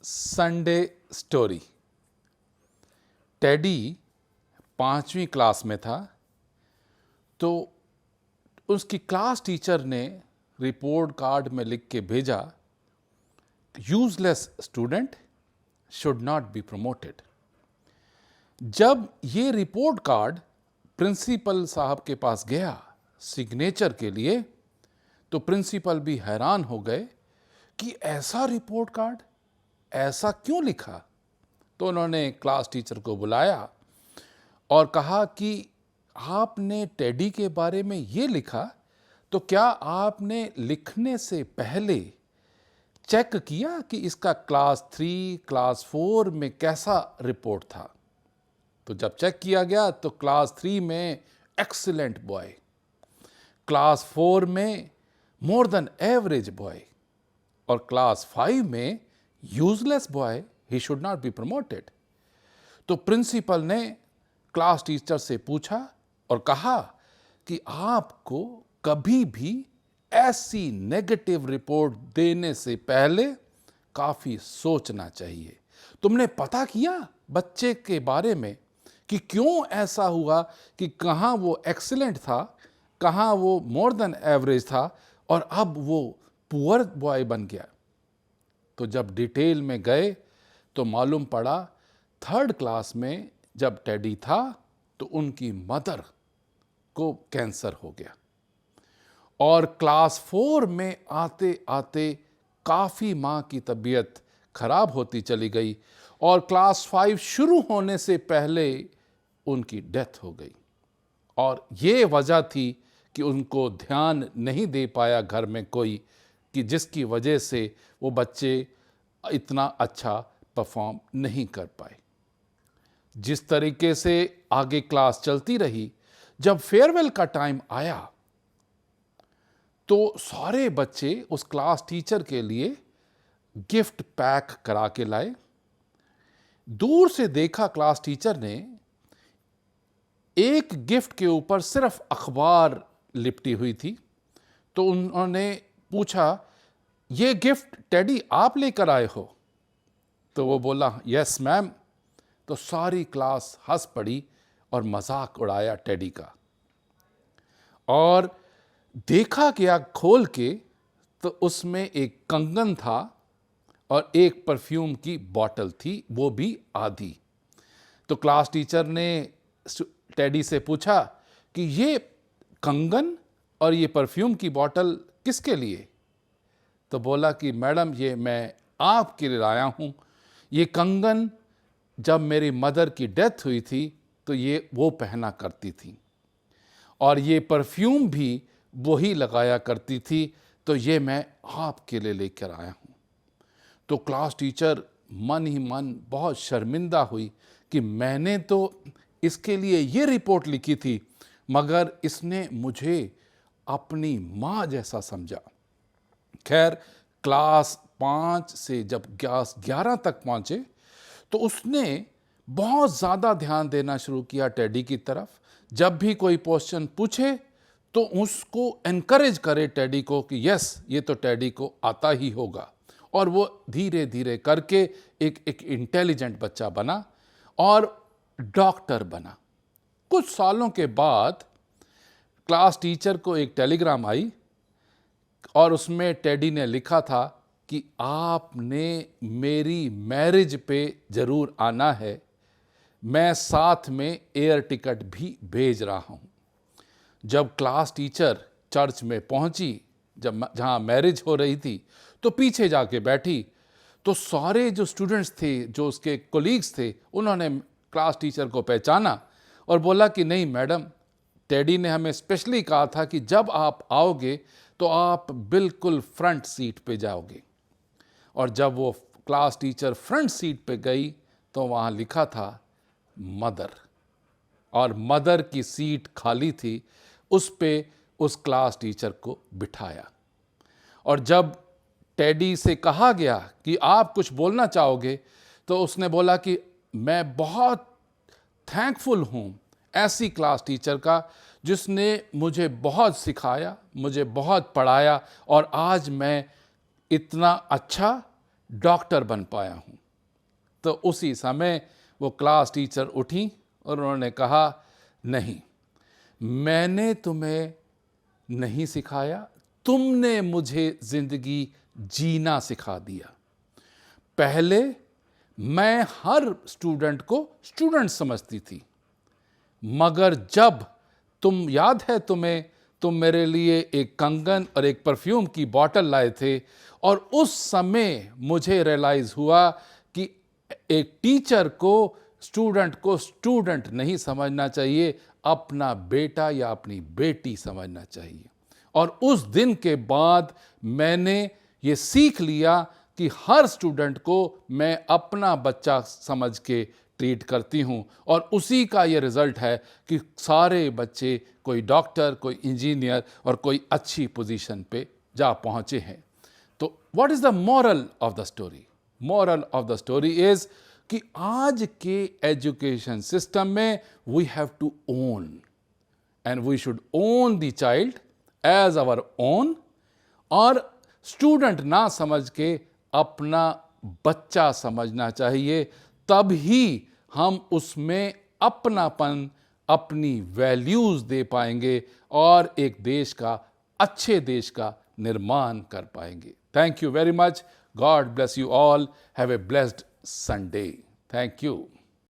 Sunday story. Teddy 5वीं class में था तो उसकी क्लास टीचर ने रिपोर्ट कार्ड में लिख के भेजा, useless student should not be promoted. जब ये रिपोर्ट कार्ड प्रिंसिपल साहब के पास गया सिग्नेचर के लिए, तो प्रिंसिपल भी हैरान हो गए कि ऐसा रिपोर्ट कार्ड, ऐसा क्यों लिखा। तो उन्होंने क्लास टीचर को बुलाया और कहा कि आपने टेडी के बारे में ये लिखा, तो क्या आपने लिखने से पहले चेक किया कि इसका क्लास 3, क्लास 4 में कैसा रिपोर्ट था। तो जब चेक किया गया तो क्लास 3 में एक्सीलेंट बॉय, क्लास 4 में मोर देन एवरेज बॉय और क्लास 5 में useless boy, he should not be promoted. तो प्रिंसिपल ने क्लास टीचर से पूछा और कहा कि आपको कभी भी ऐसी नेगेटिव रिपोर्ट देने से पहले काफी सोचना चाहिए। तुमने पता किया बच्चे के बारे में कि क्यों ऐसा हुआ, कि कहां वो एक्सीलेंट था, कहां वो मोर देन एवरेज था और अब वो पुअर बॉय बन गया। तो जब डिटेल में गए तो मालूम पड़ा 3rd क्लास में जब टेडी था तो उनकी मदर को कैंसर हो गया और क्लास 4 में आते आते काफ़ी माँ की तबीयत खराब होती चली गई और क्लास 5 शुरू होने से पहले उनकी डेथ हो गई। और ये वजह थी कि उनको ध्यान नहीं दे पाया घर में कोई, कि जिसकी वजह से वो बच्चे इतना अच्छा परफॉर्म नहीं कर पाए। जिस तरीके से आगे क्लास चलती रही, जब फेयरवेल का टाइम आया तो सारे बच्चे उस क्लास टीचर के लिए गिफ्ट पैक करा के लाए। दूर से देखा क्लास टीचर ने एक गिफ्ट के ऊपर सिर्फ अखबार लिपटी हुई थी, तो उन्होंने पूछा, ये गिफ्ट टेडी आप लेकर आए हो? तो वो बोला, यस मैम। तो सारी क्लास हंस पड़ी और मजाक उड़ाया टेडी का। और देखा गया खोल के तो उसमें एक कंगन था और एक परफ्यूम की बोतल थी, वो भी आधी। तो क्लास टीचर ने टेडी से पूछा कि ये कंगन और ये परफ्यूम की बोतल किसके लिए? तो बोला कि मैडम ये मैं आपके लिए लाया हूँ। ये कंगन जब मेरी मदर की डेथ हुई थी तो ये वो पहना करती थी और ये परफ्यूम भी वही लगाया करती थी, तो ये मैं आपके लिए लेकर आया हूँ। तो क्लास टीचर मन ही मन बहुत शर्मिंदा हुई कि मैंने तो इसके लिए ये रिपोर्ट लिखी थी, मगर इसने मुझे अपनी माँ जैसा समझा। खैर क्लास 5 से जब क्लास 11 तक पहुंचे तो उसने बहुत ज़्यादा ध्यान देना शुरू किया टेडी की तरफ। जब भी कोई क्वेश्चन पूछे तो उसको एनकरेज करे टेडी को कि यस ये तो टेडी को आता ही होगा। और वो धीरे धीरे करके एक इंटेलिजेंट बच्चा बना और डॉक्टर बना। कुछ सालों के बाद क्लास टीचर को एक टेलीग्राम आई और उसमें टेडी ने लिखा था कि आपने मेरी मैरिज पे जरूर आना है, मैं साथ में एयर टिकट भी भेज रहा हूं। जब क्लास टीचर चर्च में पहुंची, जहां मैरिज हो रही थी, तो पीछे जाके बैठी। तो सारे जो स्टूडेंट्स थे, जो उसके कोलीग्स थे, उन्होंने क्लास टीचर को पहचाना और बोला कि नहीं मैडम, टेडी ने हमें स्पेशली कहा था कि जब आप आओगे तो आप बिल्कुल फ्रंट सीट पे जाओगे। और जब वो क्लास टीचर फ्रंट सीट पे गई तो वहाँ लिखा था मदर, और मदर की सीट खाली थी, उस पे उस क्लास टीचर को बिठाया। और जब टेडी से कहा गया कि आप कुछ बोलना चाहोगे, तो उसने बोला कि मैं बहुत थैंकफुल हूँ ऐसी क्लास टीचर का जिसने मुझे बहुत सिखाया, मुझे बहुत पढ़ाया और आज मैं इतना अच्छा डॉक्टर बन पाया हूँ। तो उसी समय वो क्लास टीचर उठी और उन्होंने कहा, नहीं, मैंने तुम्हें नहीं सिखाया, तुमने मुझे जिंदगी जीना सिखा दिया। पहले मैं हर स्टूडेंट को स्टूडेंट समझती थी, मगर जब तुम, याद है तुम्हें, तुम मेरे लिए एक कंगन और एक परफ्यूम की बोतल लाए थे, और उस समय मुझे रियलाइज हुआ कि एक टीचर को स्टूडेंट नहीं समझना चाहिए, अपना बेटा या अपनी बेटी समझना चाहिए। और उस दिन के बाद मैंने ये सीख लिया कि हर स्टूडेंट को मैं अपना बच्चा समझ के ट्रीट करती हूँ, और उसी का ये रिजल्ट है कि सारे बच्चे कोई डॉक्टर, कोई इंजीनियर और कोई अच्छी पोजीशन पे जा पहुँचे हैं। तो what is the moral of the story? Moral of the story is कि आज के एजुकेशन सिस्टम में we have to own, and we should own the child as our own, और स्टूडेंट ना समझ के अपना बच्चा समझना चाहिए। तब ही हम उसमें अपनापन, अपनी वैल्यूज दे पाएंगे और एक देश का, अच्छे देश का निर्माण कर पाएंगे। Thank you very much. God bless you all. Have a blessed Sunday. Thank you.